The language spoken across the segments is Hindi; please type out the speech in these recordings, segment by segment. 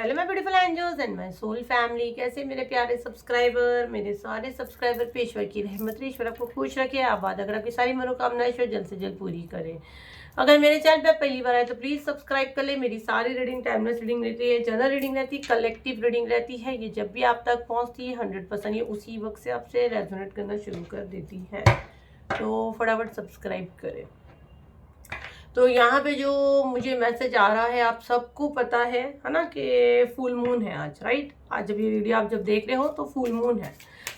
Hello my beautiful angels and my soul family. कैसे मेरे प्यारे सब्सक्राइबर, मेरे सारे सब्सक्राइबर, पेशवर की रहमत ईश्वर आपको खुश रखे, आबाद अगर आपकी सारी मनोकामनाएं ईश्वर जल्द से जल्द पूरी करे। अगर मेरे चैनल पे पहली बार आए तो प्लीज सब्सक्राइब कर ले। मेरी सारी रीडिंग टाइमलेस रीडिंग रहती है, जनरल रीडिंग रहती है, कलेक्टिव रीडिंग रहती है। ये जब भी आप तक पहुंचती है 100% ये उसी वक्त से आपसे रेजोनेट करना शुरू कर देती है, तो फटाफट सब्सक्राइब करें। तो यहाँ पे जो मुझे मैसेज आ रहा है, आप सबको पता है ना कि फुल मून है आज, राइट। आज जब ये वीडियो आप जब देख रहे हो तो फुल मून है।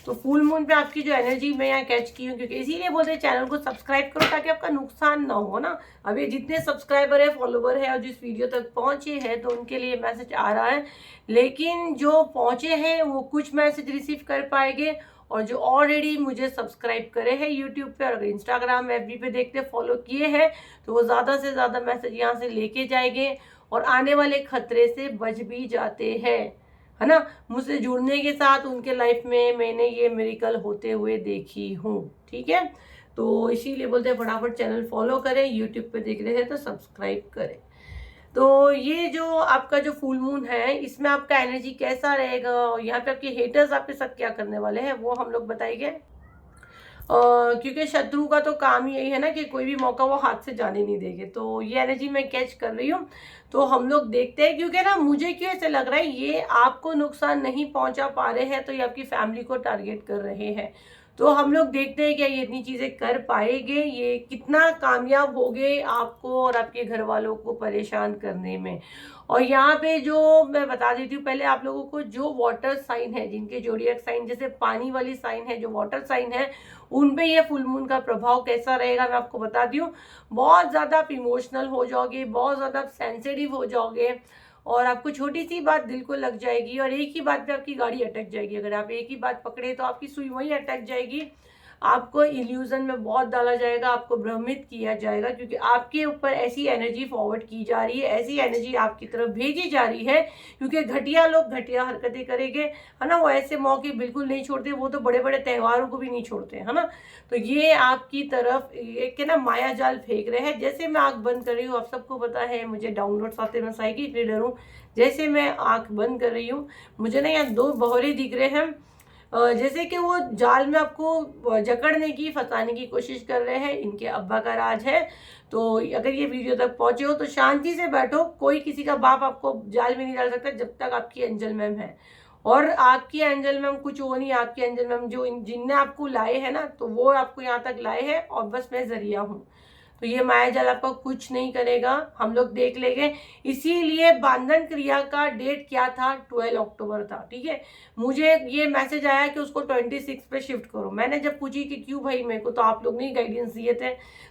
तो फुल मून पे आपकी जो एनर्जी मैं यहाँ कैच की हूँ, क्योंकि इसीलिए बोलते हैं चैनल को सब्सक्राइब करो ताकि आपका नुकसान ना हो ना। अब ये जितने सब्सक्राइबर है, फॉलोवर है और जिस वीडियो तक पहुंचे हैं, तो उनके लिए मैसेज आ रहा है। लेकिन जो पहुंचे हैं वो कुछ मैसेज रिसीव कर पाएंगे, और जो ऑलरेडी मुझे सब्सक्राइब करे हैं यूट्यूब पे और अगर इंस्टाग्राम एफबी पे देखते फॉलो किए हैं, तो वो ज़्यादा से ज़्यादा मैसेज यहाँ से लेके जाएंगे और आने वाले खतरे से बच भी जाते हैं, है ना। मुझसे जुड़ने के साथ उनके लाइफ में मैंने ये मिरेकल होते हुए देखी हूँ, ठीक है। तो इसीलिए बोलते हैं फटाफट चैनल फॉलो करें, यूट्यूब पे देख रहे हैं तो सब्सक्राइब करें। तो ये जो आपका जो फुल मून है, इसमें आपका एनर्जी कैसा रहेगा और यहाँ पे आपके हेटर्स आपके साथ क्या करने वाले हैं वो हम लोग बताएंगे। क्योंकि शत्रु का तो काम ही यही है ना कि कोई भी मौका वो हाथ से जाने नहीं देंगे। तो ये एनर्जी मैं कैच कर रही हूँ, तो हम लोग देखते हैं। क्योंकि ना मुझे क्यों ऐसे लग रहा है ये आपको नुकसान नहीं पहुंचा पा रहे हैं, तो ये आपकी फैमिली को टारगेट कर रहे हैं। तो हम लोग देखते हैं क्या ये इतनी चीजें कर पाएंगे, ये कितना कामयाब हो गए आपको और आपके घर वालों को परेशान करने में। और यहाँ पे जो मैं बता देती हूँ पहले आप लोगों को, जो वाटर साइन है, जिनके जोडिएक साइन जैसे पानी वाली साइन है, जो वाटर साइन है, उन पे ये फुल मून का प्रभाव कैसा रहेगा मैं आपको बताती हूँ। बहुत ज़्यादा आप इमोशनल हो जाओगे, बहुत ज़्यादा आप सेंसिटिव हो जाओगे और आपको छोटी सी बात दिल को लग जाएगी और एक ही बात पे आपकी गाड़ी अटक जाएगी। अगर आप एक ही बात पकड़े तो आपकी सुई वहीं अटक जाएगी। आपको इल्यूजन में बहुत डाला जाएगा, आपको भ्रमित किया जाएगा, क्योंकि आपके ऊपर ऐसी एनर्जी फॉरवर्ड की जा रही है, ऐसी एनर्जी आपकी तरफ भेजी जा रही है। क्योंकि घटिया लोग घटिया हरकतें करेंगे, है ना। वो ऐसे मौके बिल्कुल नहीं छोड़ते, वो तो बड़े बड़े त्योहारों को भी नहीं छोड़ते, है ना। तो ये आपकी तरफ एक ना माया जाल फेंक रहे हैं। जैसे मैं आंख बंद कर रही हूँ, आप सबको पता है मुझे डाउनलोड्स आते हैं, मैं साइकिक रीडर हूँ। जैसे मैं आंख बंद कर रही हूँ, मुझे ना यहाँ दो बहरे दिख रहे हैं, जैसे कि वो जाल में आपको जकड़ने की, फंसाने की कोशिश कर रहे हैं। इनके अब्बा का राज है। तो अगर ये वीडियो तक पहुंचे हो तो शांति से बैठो, कोई किसी का बाप आपको जाल में नहीं डाल सकता जब तक आपकी एंजल मैम है। और आपकी एंजल मैम कुछ वो नहीं, आपकी एंजल मैम जो जिनने आपको लाए हैं ना, तो वो आपको यहाँ तक लाए हैं और बस मैं जरिया हूँ। तो ये माया जाल आपका कुछ नहीं करेगा, हम लोग देख लेंगे। इसीलिए बंधन क्रिया का डेट क्या था, 12 अक्टूबर था, ठीक है। मुझे ये मैसेज आया कि उसको 26 पे शिफ्ट करो। मैंने जब पूछी कि क्यों भाई मेरे को, तो आप लोग ने गाइडेंस दिए थे,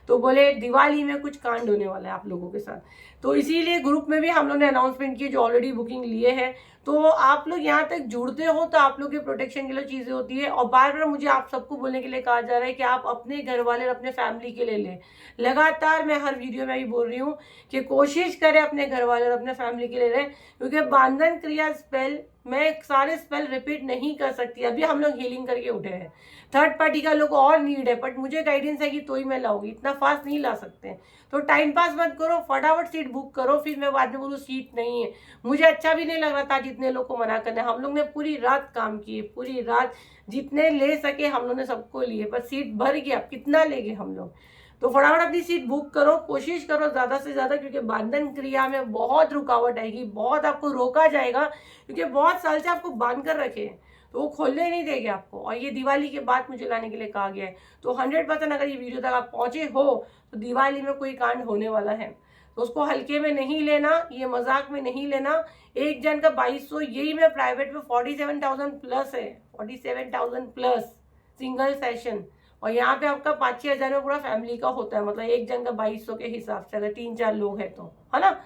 तो बोले दिवाली में कुछ कांड होने वाला है आप लोगों के साथ। तो इसीलिए ग्रुप में भी हम लोग ने अनाउंसमेंट की, जो ऑलरेडी बुकिंग लिए हैं। तो आप लोग यहाँ तक जुड़ते हो तो आप लोग के प्रोटेक्शन के लिए चीज़ें होती है। और बार बार मुझे आप सबको बोलने के लिए कहा जा रहा है कि आप अपने घर वाले और अपने फैमिली के लिए लें। लगातार मैं हर वीडियो में भी बोल रही हूँ कि कोशिश करें अपने घर वाले और अपने फैमिली के लिए लें, क्योंकि बंधन क्रिया स्पेल मैं सारे स्पेल रिपीट नहीं कर सकती। अभी हम लोग हीलिंग करके उठे हैं, थर्ड पार्टी का लोग और नीड है, बट मुझे गाइडेंस है कि तो ही मैं लाऊंगी, इतना फास्ट नहीं ला सकते। तो टाइम पास मत करो, फटाफट सीट बुक करो, फिर मैं बाद में बोलूँ सीट नहीं है। मुझे अच्छा भी नहीं लग रहा था जितने लोग को मना करना। हम लोग ने पूरी रात काम किए, पूरी रात जितने ले सके हम लोग ने सबको लिए, पर सीट भर गया, कितना लेंगे हम लोग। तो फटाफट अपनी सीट बुक करो, कोशिश करो ज़्यादा से ज़्यादा, क्योंकि बंधन क्रिया में बहुत रुकावट आएगी, बहुत आपको रोका जाएगा, क्योंकि बहुत साल से आपको बांध कर रखे हैं, तो वो खोलने ही नहीं देंगे आपको। और ये दिवाली के बाद मुझे लाने के लिए कहा गया है। तो 100% अगर ये वीडियो तक आप पहुंचे हो तो दिवाली में कोई कांड होने वाला है, तो उसको हल्के में नहीं लेना, ये मजाक में नहीं लेना। एक जन का 2200, यही मैं प्राइवेट में 47,000 प्लस है, 47,000 प्लस सिंगल सेशन। और यहाँ पे आपका 5-6 हज़ार में पूरा फैमिली का होता है, मतलब एक जन का 2200 के हिसाब से, अगर 3-4 लोग हैं तो, है ना।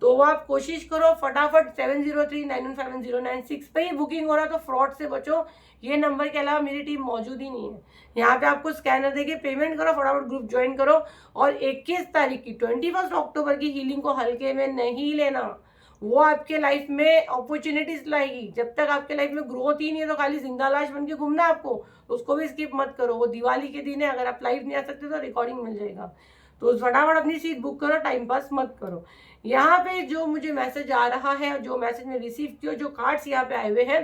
तो वो आप कोशिश करो फटाफट 7039157096 पे ही बुकिंग हो रहा है, तो फ्रॉड से बचो। ये नंबर के अलावा मेरी टीम मौजूद ही नहीं है। यहाँ पे आपको स्कैनर देके पेमेंट करो, फटाफट ग्रुप ज्वाइन करो। और 21 तारीख की 21 अक्टूबर की हीलिंग को हल्के में नहीं लेना, वो आपके लाइफ में अपॉर्चुनिटीज लाएगी। जब तक आपके लाइफ में ग्रोथ ही नहीं है तो खाली जिंदा लाश बन के घूमना आपको, तो उसको भी स्किप मत करो। वो दिवाली के दिन है, अगर आप लाइव नहीं आ सकते तो रिकॉर्डिंग मिल जाएगा। तो फटाफट अपनी सीट बुक करो, टाइम पास मत करो। यहाँ पे जो मुझे मैसेज आ रहा है, जो मैसेज में रिसीव किया, जो कार्ड्स यहाँ पे आए हुए हैं,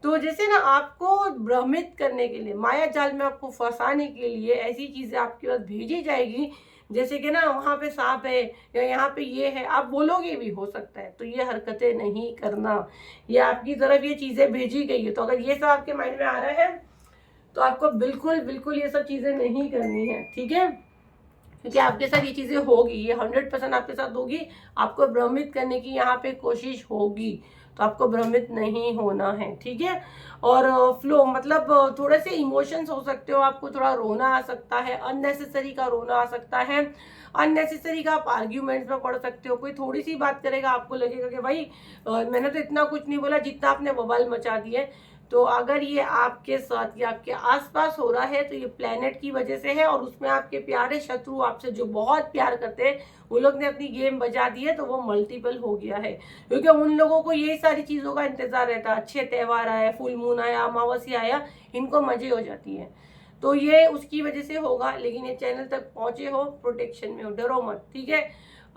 तो जैसे ना आपको भ्रमित करने के लिए, माया जाल में आपको फंसाने के लिए ऐसी चीज़ें आपके पास भेजी जाएगी, जैसे कि ना वहाँ पे सांप है या यहाँ पे ये है, आप बोलोगे भी हो सकता है। तो ये हरकतें नहीं करना, ये आपकी तरफ ये चीज़ें भेजी गई है। तो अगर ये सब आपके माइंड में आ रहा है तो आपको बिल्कुल बिल्कुल ये सब चीज़ें नहीं करनी है, ठीक है, क्योंकि आपके साथ ये चीज़ें होगी, ये 100% आपके साथ होगी। आपको भ्रमित करने की यहाँ पे कोशिश होगी, तो आपको भ्रमित नहीं होना है, ठीक है। और फ्लो मतलब थोड़े से इमोशंस हो सकते हो, आपको थोड़ा रोना आ सकता है, अननेसेसरी का रोना आ सकता है, अननेसेसरी का आप आर्ग्यूमेंट्स में पड़ सकते हो। कोई थोड़ी सी बात करेगा, आपको लगेगा कि भाई मैंने तो इतना कुछ नहीं बोला जितना आपने बवाल मचा दिए। तो अगर ये आपके साथ या आपके आसपास हो रहा है तो ये प्लेनेट की वजह से है, और उसमें आपके प्यारे शत्रु, आपसे जो बहुत प्यार करते हैं, उन लोग ने अपनी गेम बजा दी है, तो वो मल्टीपल हो गया है। क्योंकि उन लोगों को ये सारी चीज़ों का इंतजार रहता है, अच्छे त्यौहार आया, फुल मून आया, अमावस्या आया, इनको मजे हो जाती है। तो ये उसकी वजह से होगा। लेकिन ये चैनल तक पहुंचे हो, प्रोटेक्शन में हो, डरो मत, ठीक है।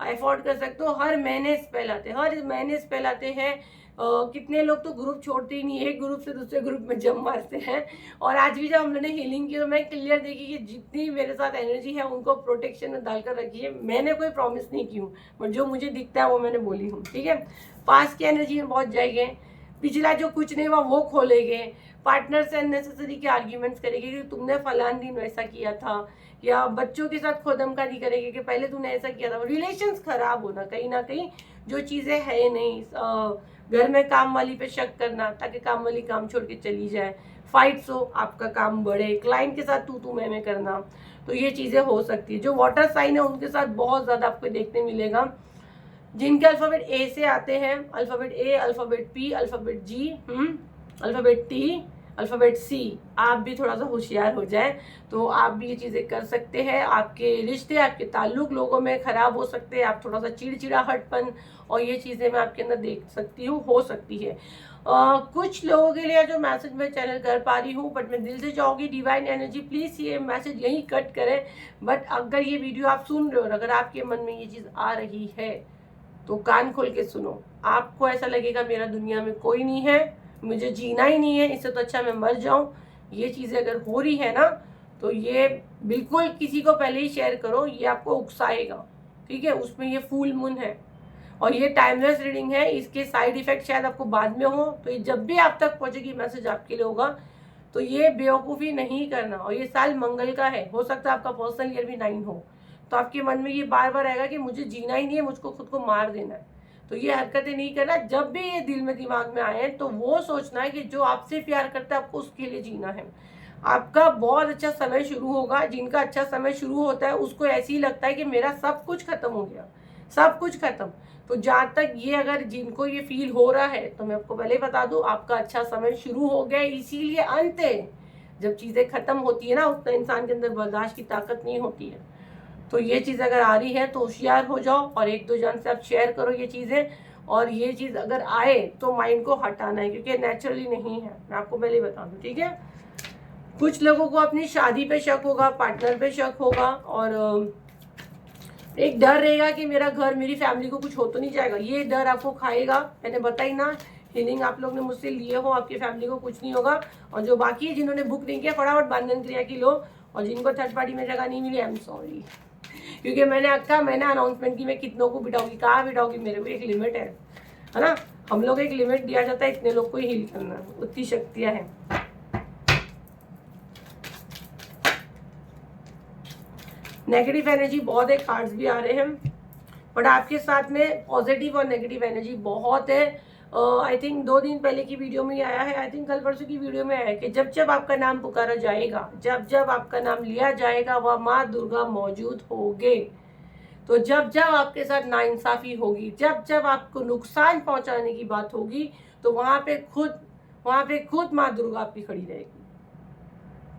अफोर्ड कर सकते हो। हर महीने स्पेल आते हैं, हर महीने स्पेल आते हैं। कितने लोग तो ग्रुप छोड़ते ही नहीं, एक ग्रुप से दूसरे ग्रुप में जम मारते हैं। और आज भी जब हम लोगों ने हीलिंग की तो मैं क्लियर देखी कि जितनी मेरे साथ एनर्जी है उनको प्रोटेक्शन में डालकर रखी है। मैंने कोई प्रॉमिस नहीं की हूँ, बट जो मुझे दिखता है वो मैंने बोली हूँ, ठीक है। पास की एनर्जी में बहुत जाएंगे, पिछला जो कुछ नहीं हुआ वो खोलेंगे, पार्टनर से अननेसेसरी के आर्ग्यूमेंट्स करेंगे कि तुमने फलान दिन वैसा किया था, या बच्चों के साथ खोदमखानी करेंगे कि पहले तूने ऐसा किया था। रिलेशंस खराब होना, कहीं ना कहीं जो चीज़ें है नहीं, घर में काम वाली पे शक करना ताकि काम वाली काम छोड़ के चली जाए, फाइट्स हो, आपका काम बढ़े, क्लाइंट के साथ तू मैं करना, तो ये चीज़ें हो सकती है। जो वाटर साइन है उनके साथ बहुत ज़्यादा आपको देखने मिलेगा। जिनके अल्फ़ाबेट ए से आते हैं, alphabet A, alphabet P, alphabet G, alphabet T, alphabet C, आप भी थोड़ा सा होशियार हो जाए तो आप भी ये चीज़ें कर सकते हैं। आपके रिश्ते, आपके ताल्लुक लोगों में ख़राब हो सकते हैं, आप थोड़ा सा चिड़चिड़ाहटपन और ये चीज़ें मैं आपके अंदर देख सकती हूँ, हो सकती है। कुछ लोगों के लिए जो मैसेज मैं चैनल कर पा रही हूँ, बट मैं दिल से चाहूँगी डिवाइन एनर्जी प्लीज़ ये मैसेज यहीं कट करें। बट अगर ये वीडियो आप सुन रहे हो और अगर आपके मन में ये चीज़ आ रही है तो कान खोल के सुनो। आपको ऐसा लगेगा मेरा दुनिया में कोई नहीं है, मुझे जीना ही नहीं है, इससे तो अच्छा मैं मर जाऊं, ये चीज़ें अगर हो रही है ना तो ये बिल्कुल किसी को पहले ही शेयर करो, ये आपको उकसाएगा, ठीक है। उसमें ये फुल मून है और ये टाइमलेस रीडिंग है, इसके साइड इफेक्ट शायद आपको बाद में हो, तो ये जब भी आप तक पहुंचेगी मैसेज आपके लिए होगा। तो ये बेवकूफ़ी नहीं करना। और ये साल मंगल का है, हो सकता है आपका पर्सनल ईयर भी 9 हो, तो आपके मन में ये बार बार आएगा कि मुझे जीना ही नहीं है, मुझको खुद को मार देना है। तो ये हरकतें नहीं करना। जब भी ये दिल में दिमाग में आए तो वो सोचना है कि जो आपसे प्यार करता है आपको उसके लिए जीना है। आपका बहुत अच्छा समय शुरू होगा। जिनका अच्छा समय शुरू होता है उसको ऐसे ही लगता है कि मेरा सब कुछ खत्म हो गया, सब कुछ खत्म। तो जहाँ तक ये अगर जिनको ये फील हो रहा है तो मैं आपको पहले बता दूं, आपका अच्छा समय शुरू हो गया, इसीलिए अंत है। जब चीज़ें खत्म होती है ना उतना इंसान के अंदर बर्दाश्त की ताकत नहीं होती है। तो ये चीज़ अगर आ रही है तो होशियार हो जाओ और एक दो जन से आप शेयर करो ये चीज़ें। और ये चीज़ अगर आए तो माइंड को हटाना है, क्योंकि नेचुरली नहीं है, मैं आपको पहले ही बता दूं, ठीक है। कुछ लोगों को अपनी शादी पे शक होगा, पार्टनर पे शक होगा, और एक डर रहेगा कि मेरा घर, मेरी फैमिली को कुछ हो तो नहीं जाएगा। ये डर आपको खाएगा। मैंने बताई ना, हीलिंग आप लोग ने मुझसे लिए हो, आपकी फैमिली को कुछ नहीं होगा। और जो बाकी है जिन्होंने बुक नहीं किया, फटाफट बंधन क्रिया की लो। और जिनको थर्ड पार्टी में जगह नहीं मिली, आई एम सॉरी, क्योंकि मैंने अनाउंसमेंट की मैं कितनों को बिठाऊंगी, कहाँ बिठाऊंगी, मेरे को एक लिमिट है ना। हम लोग एक लिमिट दिया जाता है, इतने लोग को ही हील करना, उतनी शक्तियाँ हैं। नेगेटिव एनर्जी बहुत है, कार्ड्स भी आ रहे हैं, बट आपके साथ में पॉजिटिव और नेगेटिव एनर्जी बहुत है। आई थिंक 2 दिन पहले की वीडियो में ही आया है, आई थिंक कल परसों की वीडियो में आया है कि जब जब आपका नाम पुकारा जाएगा, जब जब आपका नाम लिया जाएगा, वह माँ दुर्गा मौजूद होगे। तो जब जब आपके साथ नाइंसाफी होगी, जब जब आपको नुकसान पहुंचाने की बात होगी, तो वहां पे खुद माँ दुर्गा आपकी खड़ी रहेगी।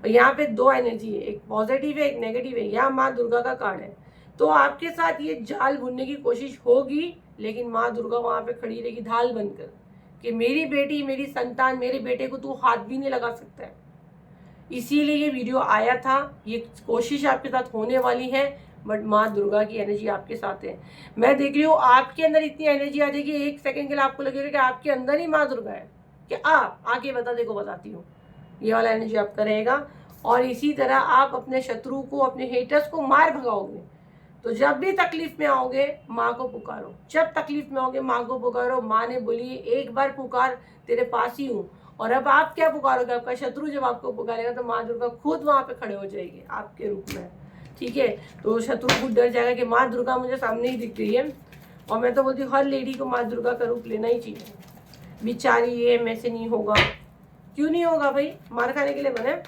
और यहाँ पे 2 एनर्जी है, एक पॉजिटिव है, एक नेगेटिव है। यहाँ माँ दुर्गा का कार्ड है। तो आपके साथ ये जाल बुनने की कोशिश होगी, लेकिन माँ दुर्गा वहां पे खड़ी रहेगी ढाल बनकर कि मेरी बेटी, मेरी संतान, मेरे बेटे को तू हाथ भी नहीं लगा सकता है। इसीलिए ये वीडियो आया था, ये कोशिश आपके साथ होने वाली है। बट माँ दुर्गा की एनर्जी आपके साथ है। मैं देख रही हूँ आपके अंदर इतनी एनर्जी आ जाएगी, एक सेकंड के लिए आपको लगेगा कि आपके अंदर ही माँ दुर्गा है कि आके बता, देखो बताती हूँ। ये वाला एनर्जी आपका रहेगा। और इसी तरह आप अपने शत्रु को, अपने हेटर्स को मार भगाओगे। तो जब भी तकलीफ में आओगे माँ को पुकारो, जब तकलीफ में आओगे माँ को पुकारो। माँ ने बोली एक बार पुकार, तेरे पास ही हूँ। और अब आप क्या पुकारोगे, आपका शत्रु जब आपको पुकारेगा तो माँ दुर्गा खुद वहां पे खड़े हो जाएगी आपके रूप में, ठीक है। तो शत्रु खुद डर जाएगा कि माँ दुर्गा मुझे सामने ही दिख रही है। और मैं तो बोलती हूँ हर लेडी को माँ दुर्गा का रूप लेना ही चाहिए। बेचारी ये में से नहीं होगा, क्यों नहीं होगा भाई, मार खाने के लिए बने।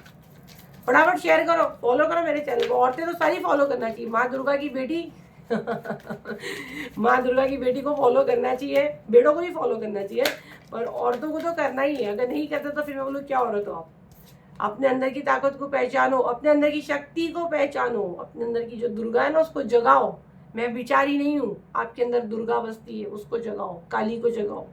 फटाफट शेयर करो, फॉलो करो मेरे चैनल को। औरतें तो सारी फॉलो करना चाहिए, माँ दुर्गा की बेटी माँ दुर्गा की बेटी को फॉलो करना चाहिए, बेटों को भी फॉलो करना चाहिए, पर औरतों को तो करना ही है। अगर नहीं करते तो फिर मैं बोलूँ क्या औरत हो आप। अपने अंदर की ताकत को पहचानो, अपने अंदर की शक्ति को पहचानो, अपने अंदर की जो दुर्गा है ना उसको जगाओ। मैं बिचारी नहीं हूँ, आपके अंदर दुर्गा बसती है, उसको जगाओ, काली को जगाओ।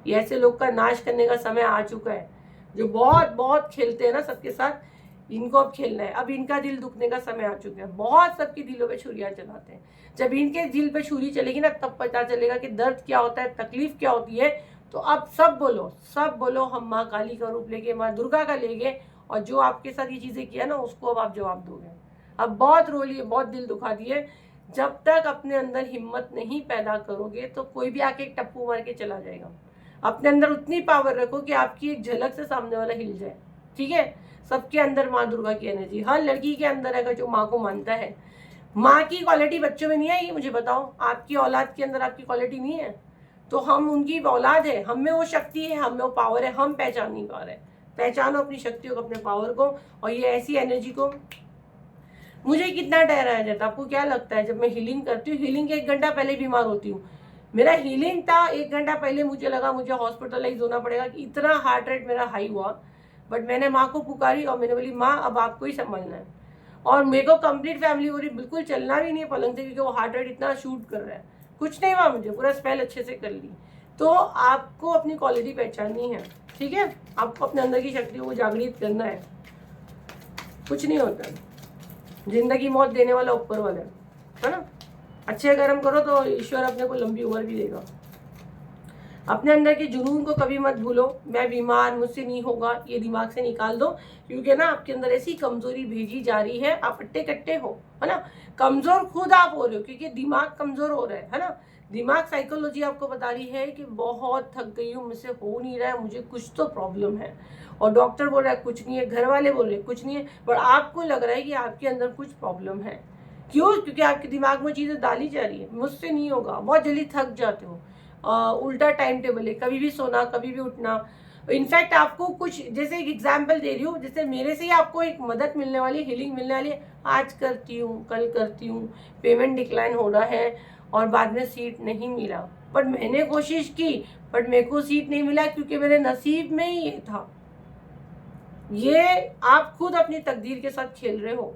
ये ऐसे लोग का नाश करने का समय आ चुका है, जो बहुत बहुत खेलते हैं ना सबके साथ, इनको अब खेलना है। अब इनका दिल दुखने का समय आ चुका है। बहुत सबके दिलों पे छुरियां चलाते हैं। जब इनके दिल पे छुरी चलेगी ना तब पता चलेगा कि दर्द क्या होता है, तकलीफ क्या होती है। तो अब सब बोलो, सब बोलो, हम माँ काली का रूप लेके, माँ दुर्गा का लेंगे, और जो आपके साथ ये चीज़ें किया ना उसको अब आप जवाब दोगे। अब बहुत रो लिए, बहुत दिल दुखा दिए। जब तक अपने अंदर हिम्मत नहीं पैदा करोगे तो कोई भी आके एक टप्पू मार के चला जाएगा। अपने अंदर उतनी पावर रखो कि आपकी एक झलक से सामने वाला हिल जाए, ठीक है। सबके अंदर माँ दुर्गा की एनर्जी, हर लड़की के अंदर है जो माँ को मानता है। माँ की क्वालिटी बच्चों में नहीं आएगी, मुझे बताओ। आपकी औलाद के अंदर आपकी क्वालिटी नहीं है तो हम उनकी औलाद है, हम में वो शक्ति है, हम में वो पावर है, हम पहचान नहीं पा रहे। पहचानो अपनी शक्तियों को, अपने पावर को, और ये ऐसी एनर्जी को। मुझे कितना डराया जाता, आपको क्या लगता है? जब मैं हीलिंग करती हूँ, हीलिंग के 1 घंटा पहले बीमार होती हूँ। मेरा हीलिंग था 1 घंटा पहले, मुझे लगा मुझे हॉस्पिटलाइज होना पड़ेगा, कि इतना हार्ट रेट मेरा हाई हुआ। बट मैंने माँ को पुकारी और मैंने बोली माँ अब आपको ही संभालना है। और मेरे को कंप्लीट फैमिली हो रही, बिल्कुल चलना भी नहीं है पलंग से, क्योंकि वो हार्ट रेट इतना शूट कर रहा है। कुछ नहीं हुआ मुझे, पूरा स्पेल अच्छे से कर ली। तो आपको अपनी क्वालिटी पहचाननी है, ठीक है। आपको अपने अंदर की शक्ति को जागृत करना है। कुछ नहीं होता, जिंदगी मौत देने वाला ऊपर वाला है ना। अच्छे कर्म करो तो ईश्वर अपने को लंबी उम्र भी देगा। अपने अंदर के जुनून को कभी मत भूलो। मैं बीमार, मुझसे नहीं होगा, ये दिमाग से निकाल दो, क्योंकि ना आपके अंदर ऐसी कमजोरी भेजी जा रही है। आप अट्टे कट्टे हो, है ना। कमजोर खुद आप हो रहे हो, क्योंकि दिमाग कमजोर हो रहा है ना। दिमाग, साइकोलॉजी आपको बता रही है कि बहुत थक गई हूँ, मुझसे हो नहीं रहा है, मुझे कुछ तो प्रॉब्लम है। और डॉक्टर बोल रहा है कुछ नहीं है, घर वाले बोल रहे हैं कुछ नहीं है, पर आपको लग रहा है कि आपके अंदर कुछ प्रॉब्लम है। क्यों? क्योंकि आपके दिमाग में चीज़ें डाली जा रही है, मुझसे नहीं होगा, बहुत जल्दी थक जाते हो, उल्टा टाइम टेबल है, कभी भी सोना कभी भी उठना। इनफैक्ट आपको कुछ, जैसे एक एग्जाम्पल दे रही हूँ, जैसे मेरे से ही आपको एक मदद मिलने वाली, हीलिंग मिलने वाली है, आज करती हूँ, कल करती हूँ, पेमेंट डिक्लाइन हो रहा है और बाद में सीट नहीं मिला। बट मैंने कोशिश की, बट मेरे को सीट नहीं मिला क्योंकि मेरे नसीब में ही ये था। ये आप खुद अपनी तकदीर के साथ खेल रहे हो।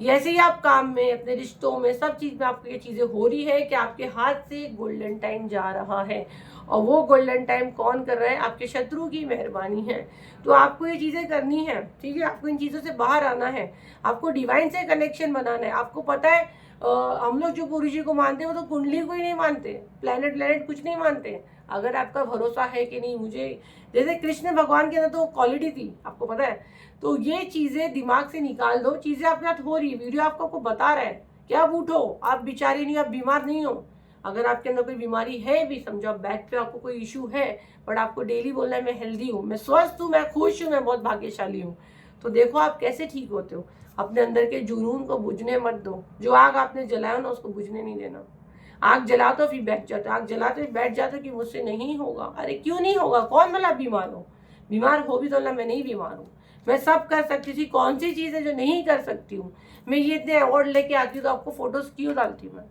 ऐसे ही आप काम में, अपने रिश्तों में, सब चीज़ में आपको ये चीज़ें हो रही है कि आपके हाथ से गोल्डन टाइम जा रहा है, और वो गोल्डन टाइम कौन कर रहा है? आपके शत्रु की मेहरबानी है। तो आपको ये चीज़ें करनी है, ठीक है। आपको इन चीज़ों से बाहर आना है, आपको डिवाइन से कनेक्शन बनाना है। आपको पता है हम लोग जो गुरु जी को मानते हैं वो तो कुंडली को ही नहीं मानते, प्लेनेट कुछ नहीं मानते। अगर आपका भरोसा है कि नहीं, मुझे जैसे कृष्ण भगवान के अंदर तो क्वालिटी थी, आपको पता है। तो ये चीज़ें दिमाग से निकाल दो। चीज़ें आपके साथ हो रही है, वीडियो आपको बता रहा है कि आप उठो, आप बिचारी नहीं, आप बीमार नहीं हो। अगर आपके अंदर कोई बीमारी है भी, समझो आप बैक पे आपको कोई इशू है, बट आपको डेली बोलना है मैं हेल्दी हूँ, मैं स्वस्थ हूँ, मैं खुश हूँ, मैं बहुत भाग्यशाली हूँ। तो देखो आप कैसे ठीक होते हो। अपने अंदर के जुनून को बुझने मत दो। जो आग आपने जलाया ना उसको बुझने नहीं देना। आग जला तो फिर बैठ जाते, आग जलाते बैठ जाते कि मुझसे नहीं होगा। अरे क्यों नहीं होगा? कौन बोला बीमार हो? बीमार हो भी तो ना, मैं नहीं बीमार हूँ, मैं सब कर सकती थी। कौन सी चीज़ है जो नहीं कर सकती हूँ? मैं ये इतने अवार्ड लेके आती हूँ तो आपको फोटोज क्यों डालती हूँ मैं?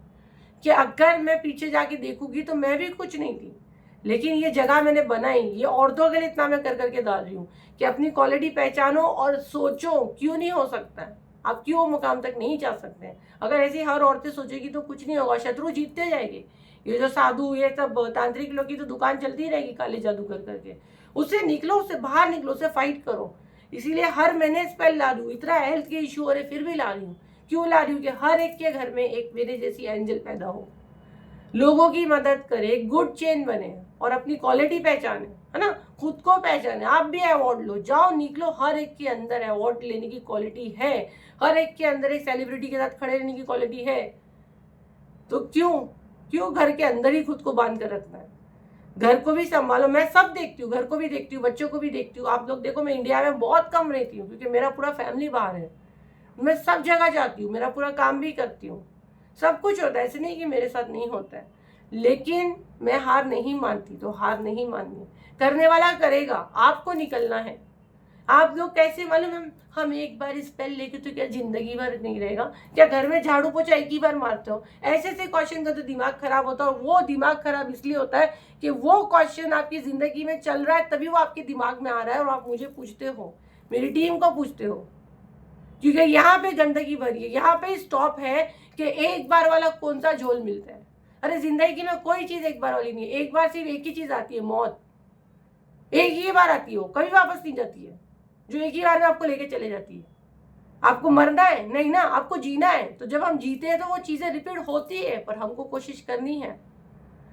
कि अगर मैं पीछे जाके देखूंगी तो मैं भी कुछ नहीं थी, लेकिन ये जगह मैंने बनाई। ये औरतों के लिए इतना मैं कर करके डाल रही हूँ कि अपनी क्वालिटी पहचानो और सोचो क्यों नहीं हो सकता है, आप क्यों मुकाम तक नहीं जा सकते हैं। अगर ऐसी हर औरतें सोचेगी तो कुछ नहीं होगा, शत्रु जीतते जाएंगे। ये जो साधु, ये सब तांत्रिक लोग की तो दुकान चलती रहेगी काले जादू कर करके। उससे निकलो, उससे बाहर निकलो, उससे फाइट करो। इसीलिए हर महीने स्पेल ला रही हूँ। इतना हेल्थ के इशू हो रहे फिर भी ला रही हूँ, क्यों ला रही हूँ कि हर एक के घर में एक मेरे जैसी एंजल पैदा हो, लोगों की मदद करे, गुड चेन बने और अपनी क्वालिटी पहचाने, है ना, खुद को पहचाने। आप भी अवार्ड लो, जाओ निकलो, हर एक के अंदर अवार्ड लेने की क्वालिटी है, हर एक के अंदर एक सेलिब्रिटी के साथ खड़े रहने की क्वालिटी है। तो क्यों घर के अंदर ही खुद को बांध कर रखना है? घर को भी संभालो। मैं सब देखती हूँ, घर को भी देखती हूँ, बच्चों को भी देखती हूँ। आप लोग देखो, मैं इंडिया में बहुत कम रहती हूँ क्योंकि मेरा पूरा फैमिली बाहर है। मैं सब जगह जाती हूँ, मेरा पूरा काम भी करती हूँ, सब कुछ होता है, ऐसे नहीं कि मेरे साथ नहीं होता है। लेकिन मैं हार नहीं मानती, तो हार नहीं माननी, करने वाला करेगा, आपको निकलना है। आप लोग कैसे मालूम, हम एक बार स्पेल लेके तो क्या जिंदगी भर नहीं रहेगा? क्या घर में झाड़ू पोछा एक ही बार मारते हो? ऐसे ऐसे क्वेश्चन का तो दिमाग खराब होता है। और वो दिमाग खराब इसलिए होता है कि वो क्वेश्चन आपकी जिंदगी में चल रहा है, तभी वो आपके दिमाग में आ रहा है और आप मुझे पूछते हो, मेरी टीम को पूछते हो, क्योंकि यहाँ पे गंदगी भरी है। यहाँ पे स्टॉप है कि एक बार वाला कौन सा झोल मिलता है। अरे जिंदगी में कोई चीज एक बार वाली नहीं है। एक बार सिर्फ एक ही चीज आती है, मौत। एक ही बार आती है, कभी वापस नहीं जाती है, जो एक ही बार में आपको लेके चले जाती है। आपको मरना है नहीं ना, आपको जीना है। तो जब हम जीते हैं तो वो चीजें रिपीट होती है, पर हमको कोशिश करनी है।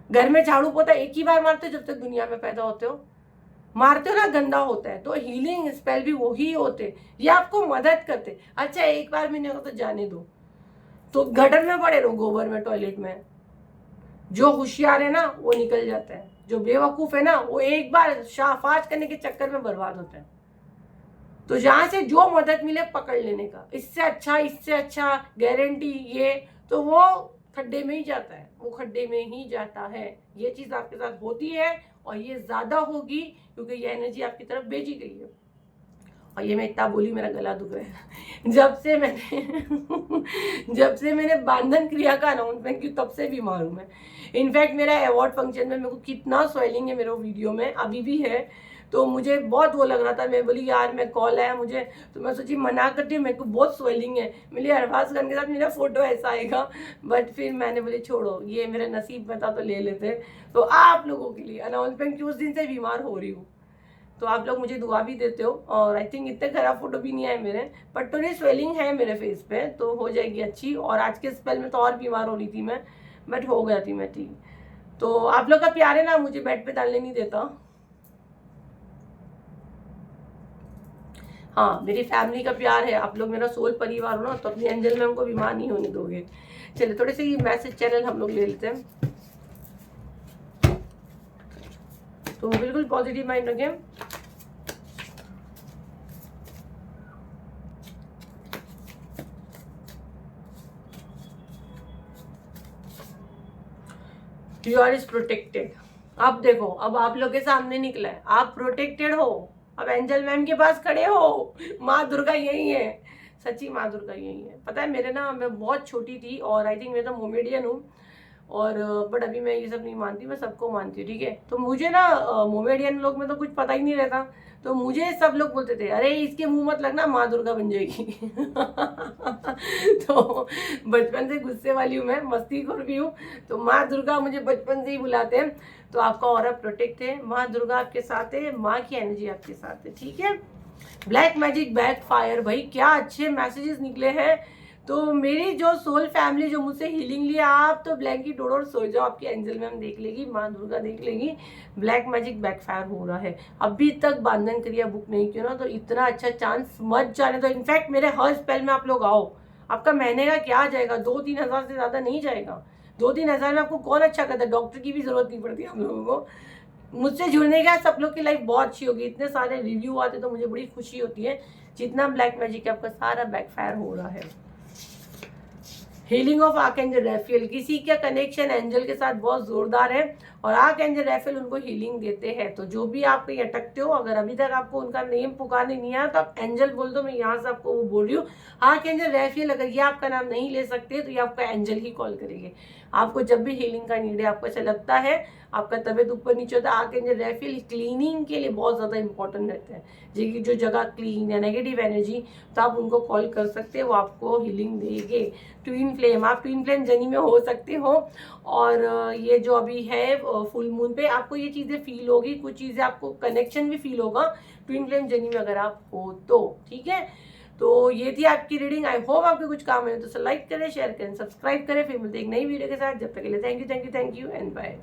घर में झाड़ू पोता एक ही बार मारते हो जब तक दुनिया में पैदा होते हो, मारते हो ना, गंदा होता है। तो हीलिंग स्पेल भी वही होते, ये आपको मदद करते। अच्छा एक बार में नहीं होगा तो जाने दो, तो गटर में पड़े रहो, गोबर में, टॉयलेट में। जो होशियार है ना वो निकल जाता है, जो बेवकूफ है ना वो एक बार शाफाज करने के चक्कर में बर्बाद होता है। तो जहां से जो मदद मिले पकड़ लेने का, इससे अच्छा गारंटी ये, तो वो खड्डे में ही जाता है, वो खड्डे में ही जाता है। ये चीज आपके साथ होती है और ये ज्यादा होगी क्योंकि ये एनर्जी आपकी तरफ भेजी गई है। और ये मैं इतना बोली, मेरा गला दुख रहा है। जब से मैंने बांधन क्रिया का अनाउंसमेंट की तब से बीमार हूँ मैं। इनफैक्ट मेरा अवार्ड फंक्शन में मेरे को कितना स्वेलिंग है, मेरे वीडियो में अभी भी है। तो मुझे बहुत वो लग रहा था, मैं बोली यार मैं कॉल आया मुझे, तो मैं सोची मना करती हूँ, मेरे को बहुत स्वेलिंग है, मेरी अरबाज खान के साथ मेरा फोटो ऐसा आएगा। बट फिर मैंने बोली छोड़ो, ये मेरे नसीब में था तो ले लेते। तो आप लोगों के लिए अनाउंसमेंट की उस दिन से बीमार हो रही हूँ, तो आप लोग मुझे दुआ भी देते हो। और आई थिंक इतने खराब फोटो भी नहीं आए मेरे, बट थोड़ी स्वेलिंग है मेरे फेस पे, तो हो जाएगी अच्छी। और आज के स्पेल में तो और बीमार हो रही थी मैं, बट हो गया थी मैं ठीक। तो आप लोग का प्यार है ना, मुझे बेड पे डालने नहीं देता। हाँ, मेरी फैमिली का प्यार है, आप लोग मेरा सोल परिवार हो ना, तो अपनी एंजल मैम को बीमार नहीं होने दोगे। चलिए थोड़े से ये मैसेज चैनल हम लोग ले लेते हैं, तो बिल्कुल पॉजिटिव माइंड रखें। You are is protected. अब देखो, अब आप लोग के सामने निकला है, आप प्रोटेक्टेड हो। अब एंजल मैम के पास खड़े हो, माँ दुर्गा यही है, सच्ची माँ दुर्गा यही है। पता है मेरे ना, मैं बहुत छोटी थी और आई थिंक मैं तो मोमेडियन हूँ, और बट अभी मैं ये सब नहीं मानती, मैं सबको मानती हूँ, ठीक है। तो मुझे ना मोमेडियन लोग में तो कुछ पता ही नहीं रहता, तो मुझे सब लोग बोलते थे अरे इसके मुंह मत लगना, माँ दुर्गा बन जाएगी। तो बचपन से गुस्से वाली हूँ मैं, मस्तीखोर भी हूँ, तो माँ दुर्गा मुझे बचपन से ही बुलाते हैं। तो आपका ऑरा प्रोटेक्ट है, माँ दुर्गा आपके साथ है, माँ की एनर्जी आपके साथ है, ठीक है। ब्लैक मैजिक बैक फायर, भाई क्या अच्छे मैसेजेस निकले हैं। तो मेरी जो सोल फैमिली जो मुझसे हीलिंग लिया, आप तो ब्लैंकेट ओढ़ो और सो जाओ, आपकी एंजल मैम देख लेगी, माँ दुर्गा देख लेगी। ब्लैक मैजिक बैकफायर हो रहा है, अभी तक बांधन क्रिया बुक नहीं किया ना, तो इतना अच्छा चांस मत जाने दो। इनफैक्ट मेरे हर स्पेल में आप लोग आओ, आपका महीने का क्या जाएगा, 2-3 हज़ार से ज़्यादा नहीं जाएगा। 2-3 हज़ार में आपको कौन अच्छा करता है, डॉक्टर की भी जरूरत नहीं पड़ती हम लोगों को। मुझसे जुड़ने का सब लोग की लाइफ बहुत अच्छी होगी, इतने सारे रिव्यू आते तो मुझे बड़ी खुशी होती है। जितना ब्लैक मैजिक है आपका सारा बैकफायर हो रहा है। हीलिंग ऑफ आर्कएंजल रैफेल, किसी का कनेक्शन एंजल के साथ बहुत जोरदार है और आर्कएंजल रैफेल उनको हीलिंग देते हैं। तो जो भी आप कहीं अटकते हो, अगर अभी तक आपको उनका नेम पुकारने नहीं आया तो आप एंजल बोल दो, मैं यहाँ से आपको वो बोल रही हूँ। आर्कएंजल रैफेल, अगर ये आपका नाम नहीं ले सकते तो ये आपका एंजल ही कॉल करेंगे। आपको जब भी हीलिंग का नीड है, आपको ऐसा लगता है आपका तबीयत ऊपर नीचे होता है, आर्कएंजल रैफेल क्लीनिंग के लिए बहुत ज़्यादा इंपॉर्टेंट रहता है। जो जगह क्लीन है, नेगेटिव एनर्जी, तो आप उनको कॉल कर सकते हैं, वो आपको हीलिंग देंगे। ट्विन फ्लेम, आप ट्विन फ्लेम जर्नी में हो सकते हो, और ये जो अभी है फुल मून पे आपको ये चीज़ें फील होगी, कुछ चीज़ें आपको कनेक्शन भी फील होगा ट्विन फ्लेम जर्नी में अगर आप हो तो, ठीक है। तो ये थी आपकी रीडिंग। आई होप आपके कुछ काम है तो लाइक करें, शेयर करें, सब्सक्राइब करें। फिर मिलते हैं एक नई वीडियो के साथ। जब तक के लिए थैंक यू एंड बाय।